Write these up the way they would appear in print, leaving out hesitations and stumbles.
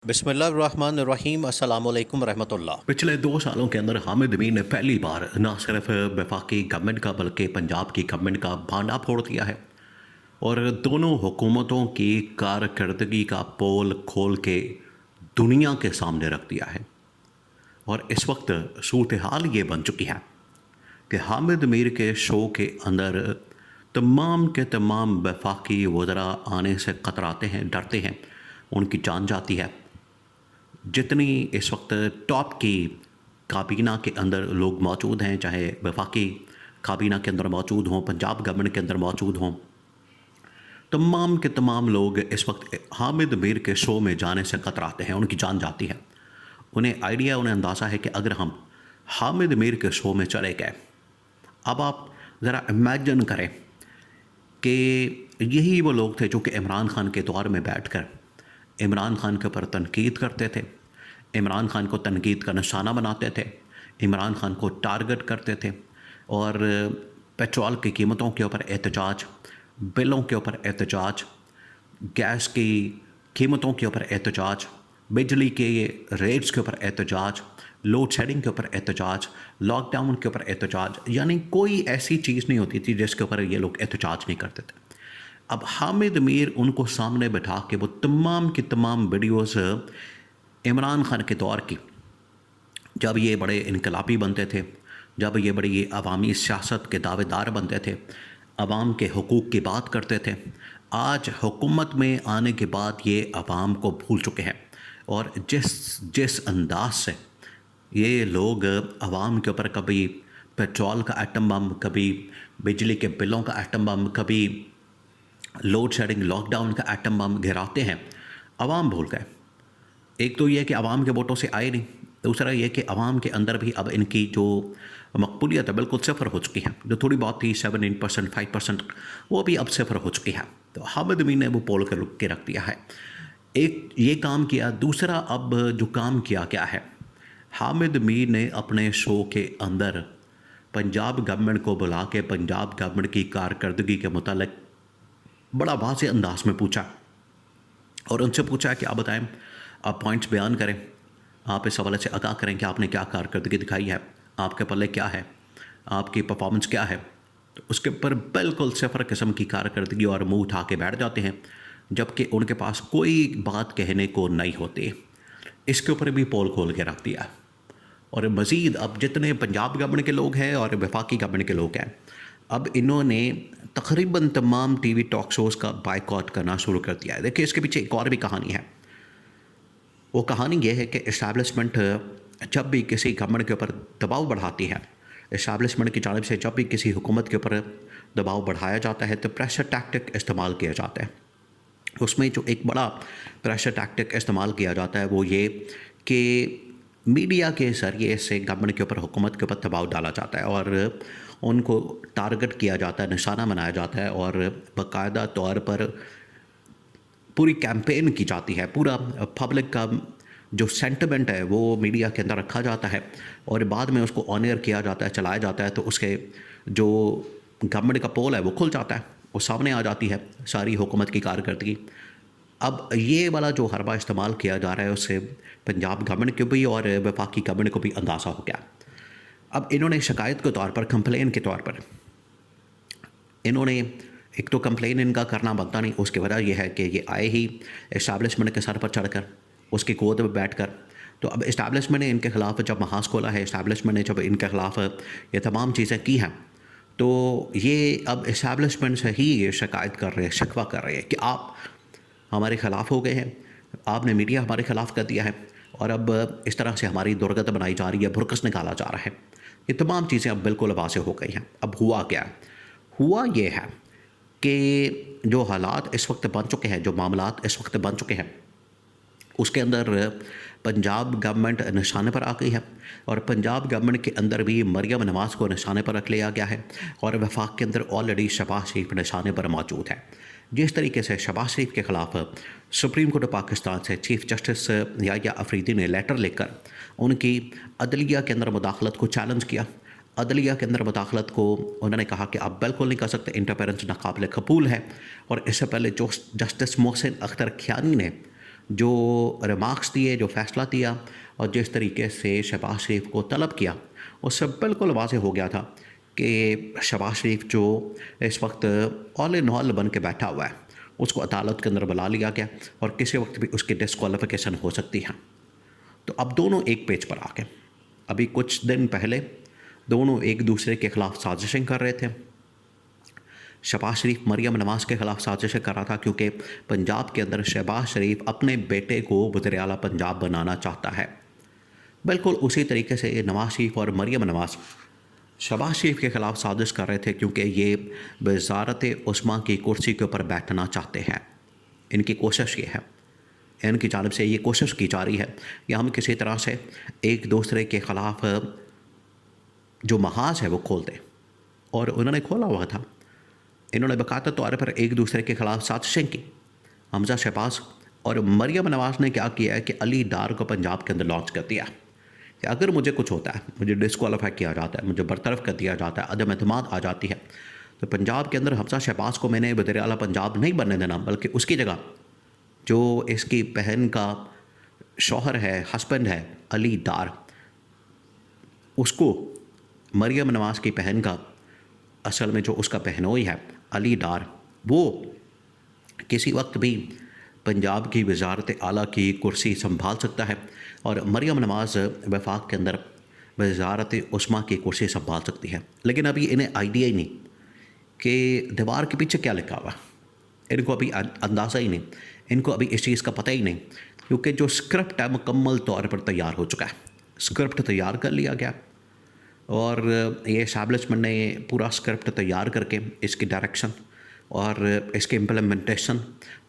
बिस्मिल्लाहिर्रहमानिर्रहीम अस्सलाम वालेकुम रहमतुल्लाह। पिछले 2 सालों के अंदर हामिद अमीन ने पहली बार न सिर्फ वफाकी गवर्नमेंट का बल्कि पंजाब की गवर्नमेंट का भांडा फोड़ दिया है और दोनों हुकूमतों की कारकर्दगी का पोल खोल के दुनिया के सामने रख दिया है। और इस वक्त सूरत हाल ये बन चुकी है कि हामिद अमीर के शो के अंदर तमाम के तमाम वफाकी वज़रा आने से कतराते हैं, डरते हैं, उनकी जान जाती है। जितनी इस वक्त टॉप की काबीना के अंदर लोग मौजूद हैं, चाहे वफाकी काबीना के अंदर मौजूद हों, पंजाब गवर्नमेंट के अंदर मौजूद हों, तमाम के तमाम लोग इस वक्त हामिद अमीर के शो में जाने से कतराते हैं, उनकी जान जाती है। उन्हें आइडिया, उन्हें अंदाज़ा है कि अगर हम हामिद अमीर के शो में चले गए, अब आप ज़रा इमेजिन करें कि यही वो लोग थे जो कि इमरान खान के दौर में बैठकर इमरान खान के ऊपर तनकीद करते थे, इमरान खान को तनकीद का निशाना बनाते थे, इमरान खान को टारगेट करते थे और पेट्रोल की कीमतों के ऊपर एहतजाज, बिलों के ऊपर एहतजाज, गैस की कीमतों के ऊपर एहतजाज, बिजली के रेट्स के ऊपर एहतजाज, लोड शेडिंग के ऊपर एहतजाज, लॉकडाउन के ऊपर एहतजाज, यानी कोई ऐसी चीज़ नहीं होती थी जिसके ऊपर ये लोग एहतजाज नहीं करते थे। अब हामिद अमीर उनको सामने बैठा के वो तमाम की तमाम वीडियोस इमरान खान के दौर की, जब ये बड़े इनकलाबी बनते थे, जब ये बड़ी अवामी सियासत के दावेदार बनते थे, अवाम के हुकूक की बात करते थे, आज हुकूमत में आने के बाद ये अवाम को भूल चुके हैं। और जिस अंदाज से ये लोग अवाम के ऊपर कभी पेट्रोल का एटम बम, कभी बिजली के बिलों का एटम बम, कभी लोड शेडिंग लॉकडाउन का एटम बम गिराते हैं, अवाम भूल गए। एक तो ये कि अवाम के वोटों से आए नहीं, दूसरा ये कि अवाम के अंदर भी अब इनकी जो मकबूलियत है बिल्कुल सिफर हो चुकी है। जो थोड़ी बहुत थी 7-8%, 5%, वो भी अब सिफर हो चुकी है। तो हामिद अमीन ने वो पोल के रख दिया है। एक ये काम किया, दूसरा अब जो काम किया क्या है, हामिद अमीन ने अपने शो के अंदर पंजाब गवर्नमेंट को बुला के पंजाब गवर्नमेंट की कारकर्दगी के मुतालिक बड़ा वाज़े अंदाज में पूछा और उनसे पूछा कि आप बताएं, आप पॉइंट्स बयान करें, आप इस हवाले से आगाह करें कि आपने क्या कारकर्दगी दिखाई है, आपके पल्ले क्या है, आपकी परफॉर्मेंस क्या है। तो उसके ऊपर बिल्कुल सिफर किस्म की कारकर्दगी और मुंह उठा के बैठ जाते हैं, जबकि उनके पास कोई बात कहने को नहीं होती। इसके ऊपर भी पोल खोल के रख दिया। और मज़ीद अब जितने पंजाब गवर्नमेंट के लोग हैं और वफाकी गवर्नमेंट के लोग हैं, अब इन्होंने तकरीबन तमाम टीवी टॉक शोज़ का बायकॉट करना शुरू कर दिया है। देखिए, इसके पीछे एक और भी कहानी है। वो कहानी ये है कि इस्टेब्लिशमेंट जब भी किसी गवर्नमेंट के ऊपर दबाव बढ़ाती है, इस्टेब्लिशमेंट की जानिब से जब भी किसी हुकूमत के ऊपर दबाव बढ़ाया जाता है तो प्रेशर टैक्टिक इस्तेमाल किया जाता है। उसमें जो एक बड़ा प्रेशर टैक्टिक इस्तेमाल किया जाता है वो ये कि मीडिया के ज़रिए से गवर्नमेंट के ऊपर, हुकूमत के ऊपर दबाव डाला जाता है और उनको टारगेट किया जाता है, निशाना बनाया जाता है और बाकायदा तौर पर पूरी कैंपेन की जाती है। पूरा पब्लिक का जो सेंटिमेंट है वो मीडिया के अंदर रखा जाता है और बाद में उसको ऑनर किया जाता है, चलाया जाता है। तो उसके जो गवर्नमेंट का पोल है वो खुल जाता है, वो सामने आ जाती है सारी हुकूमत की कारकर्दगी। अब ये वाला जो हरबा इस्तेमाल किया जा रहा है उससे पंजाब गवर्नमेंट को भी और वफाकी गवर्नमेंट को भी अंदाज़ा हो गया। अब इन्होंने शिकायत के तौर पर, कंप्लेन के तौर पर, इन्होंने एक तो कंप्लेन इनका करना बनता नहीं, उसकी वजह यह है कि ये आए ही इस्टेब्लिशमेंट के सर पर चढ़कर, उसकी गोद में बैठकर। तो अब इस्टेब्लिशमेंट ने इनके ख़िलाफ़ जब महाज खोला है, इस्टेब्लिशमेंट ने जब इनके ख़िलाफ़ ये तमाम चीज़ें की हैं, तो ये अब इस्टेब्लिशमेंट से ही ये शिकायत कर रहे हैं, शिकवा कर रहे हैं कि आप हमारे ख़िलाफ़ हो गए हैं, आपने मीडिया हमारे ख़िलाफ़ कर दिया है और अब इस तरह से हमारी दुर्गत बनाई जा रही है, भुरकस निकाला जा रहा है। ये तमाम चीज़ें अब बिल्कुल वाज़ेह हो गई हैं। अब हुआ क्या? हुआ ये है कि जो हालात इस वक्त बन चुके हैं, जो मामलात इस वक्त बन चुके हैं, उसके अंदर पंजाब गवर्नमेंट निशाने पर आ गई है और पंजाब गवर्नमेंट के अंदर भी मरियम नवाज़ को निशाने पर रख लिया गया है और वफाक के अंदर ऑलरेडी शहबाज शरीफ निशाने पर मौजूद है। जिस तरीके से शहबाज शरीफ के ख़िलाफ़ सुप्रीम कोर्ट ऑफ पाकिस्तान से चीफ जस्टिस याहिया अफरीदी ने लेटर लेकर उनकी अदलिया के अंदर मुदाखलत को चैलेंज किया, अदलिया के अंदर मुदाखलत को उन्होंने कहा कि आप बिल्कुल नहीं कर सकते, इंटरफेरेंस नाकाबिल कबूल है। और इससे पहले जो जस्टिस मोहसिन अख्तर ख्यानी ने जो रिमार्क्स दिए, जो फ़ैसला दिया और जिस तरीके से शहबाज शरीफ को तलब किया, उससे बिल्कुल वाज़ेह हो गया था कि शहबाज शरीफ जो इस वक्त ऑल इन ऑल बन के बैठा हुआ है, उसको अदालत के अंदर बुला लिया गया और किसी वक्त भी उसकी डिस्क्वालिफिकेशन हो सकती है। तो अब दोनों एक पेज पर आ गए। अभी कुछ दिन पहले दोनों एक दूसरे के ख़िलाफ़ साजिशें कर रहे थे। शहबाज शरीफ मरियम नवाज़ के ख़िलाफ़ साजिशें कर रहा था क्योंकि पंजाब के अंदर शहबाज शरीफ अपने बेटे को वज़ीर आला पंजाब बनाना चाहता है। बिल्कुल उसी तरीके से नवाज़ शरीफ और मरियम नवाज़ शहबाज शरीफ के ख़िलाफ़ साजिश कर रहे थे क्योंकि ये वज़ारत उस्मा की कुर्सी के ऊपर बैठना चाहते हैं। इनकी कोशिश ये है, इनकी जानिब से ये कोशिश की जा रही है कि हम किसी तरह से एक दूसरे के ख़िलाफ़ जो महाज है वो खोल दें, और उन्होंने खोला हुआ था। इन्होंने बाकायदा तौर पर एक दूसरे के ख़िलाफ़ साजिशें की। हमज़ा शहबाज और मरियम नवाज़ ने क्या किया है कि अली डार को पंजाब के अंदर लॉन्च कर दिया कि अगर मुझे कुछ होता है, मुझे डिस्क्वालीफाई किया जाता है, मुझे बरतरफ कर दिया जाता है, अदम एतमाद आ जाती है, तो पंजाब के अंदर हमज़ा शहबाज को मैंने वज़ीर आला पंजाब नहीं बनने देना, बल्कि उसकी जगह जो इसकी बहन का शौहर है, हस्बैंड है अली डार, उसको मरियम नवाज़ की बहन का असल में जो उसका बहनोई है अली डार, वो किसी वक्त भी पंजाब की वज़ारत आला की कुर्सी संभाल सकता है और मरियम नवाज़ वफाक के अंदर वज़ारत उस्मा की कुर्सी संभाल सकती है। लेकिन अभी इन्हें आइडिया ही नहीं कि दीवार के पीछे क्या लिखा हुआ, इनको अभी अंदाज़ा ही नहीं, इनको अभी इस चीज़ का पता ही नहीं, क्योंकि जो स्क्रिप्ट है मुकम्मल तौर पर तैयार हो चुका है। स्क्रिप्ट तैयार कर लिया गया और ये एस्टैब्लिशमेंट ने पूरा स्क्रिप्ट तैयार करके इसकी डायरेक्शन और इसके इम्प्लीमेंटेशन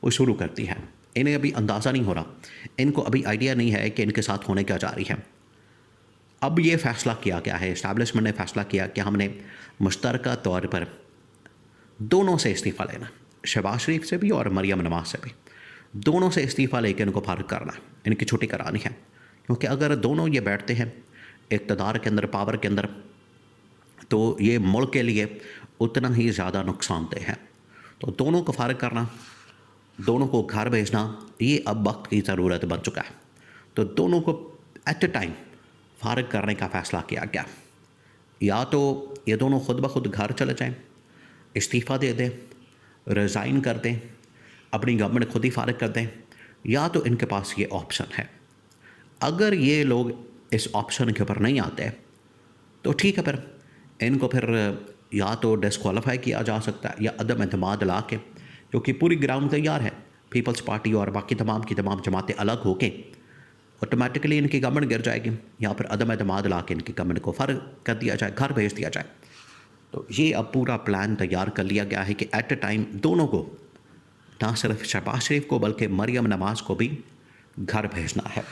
वो शुरू करती है। इन्हें अभी अंदाज़ा नहीं हो रहा, इनको अभी आइडिया नहीं है कि इनके साथ होने क्या जा रही है। अब ये फ़ैसला किया गया है, एस्टैब्लिशमेंट ने फ़ैसला किया कि हमने मुश्तरका तौर पर दोनों से इस्तीफ़ा लेना, शहबाज शरीफ से भी और मरियम नवाज़ से भी, दोनों से इस्तीफ़ा लेकर इनको फारिग करना, इनकी छुट्टी करानी है। क्योंकि अगर दोनों ये बैठते हैं इक़्तिदार के अंदर, पावर के अंदर, तो ये मुल्क के लिए उतना ही ज़्यादा नुकसानदेह है। तो दोनों को फारिग करना, दोनों को घर भेजना, ये अब वक्त की ज़रूरत बन चुका है। तो दोनों को एट अ टाइम फारिग करने का फ़ैसला किया गया। या तो ये दोनों खुद ब खुद घर चले जाएं, इस्तीफ़ा दे दें, रिज़ाइन कर दें, अपनी गवर्नमेंट खुद ही फारिग कर दें, या तो इनके पास ये ऑप्शन है। अगर ये लोग इस ऑप्शन के ऊपर नहीं आते तो ठीक है, फिर इनको फिर या तो डिस्क्वालीफाई किया जा सकता है या अदम एतमाद ला के, क्योंकि पूरी ग्राउंड तैयार है, पीपल्स पार्टी और बाकी तमाम की तमाम जमातें अलग होके ऑटोमेटिकली इनकी गवर्नमेंट गिर जाएगी, या फिर अदम एतमाद ला के इनकी गवर्नमेंट को फ़र्क कर दिया जाए, घर भेज दिया जाए। तो ये अब पूरा प्लान तैयार कर लिया गया है कि एट अ टाइम दोनों को, ना सिर्फ शहबाज शरीफ को बल्कि मरियम नवाज़ को भी घर भेजना है।